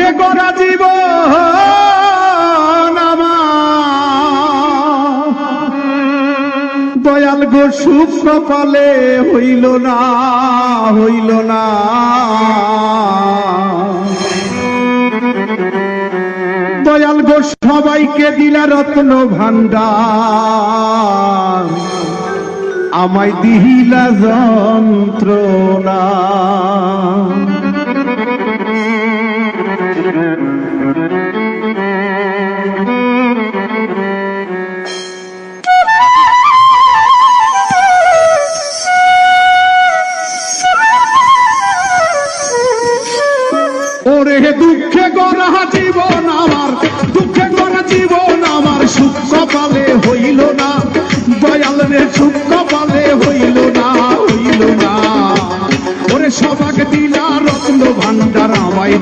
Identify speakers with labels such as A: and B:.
A: দুঃখে গড়া জীবন আমার, দয়াল গো সুখ কপালে হইল না, হইল না। দয়াল গো সবাইকে দিলা রত্ন ভান্ডার, আমায় দিলা যন্ত্রণা। ওরে দুঃখে গড়া জীবন আমার, দুঃখে গড়া জীবন আমার, সুখ কপালে হইল না, দয়াল রে সুখ কপালে হইল না, হইল না। ওরে সবাকে দিলা রত্ন ভান্ডার, আমায়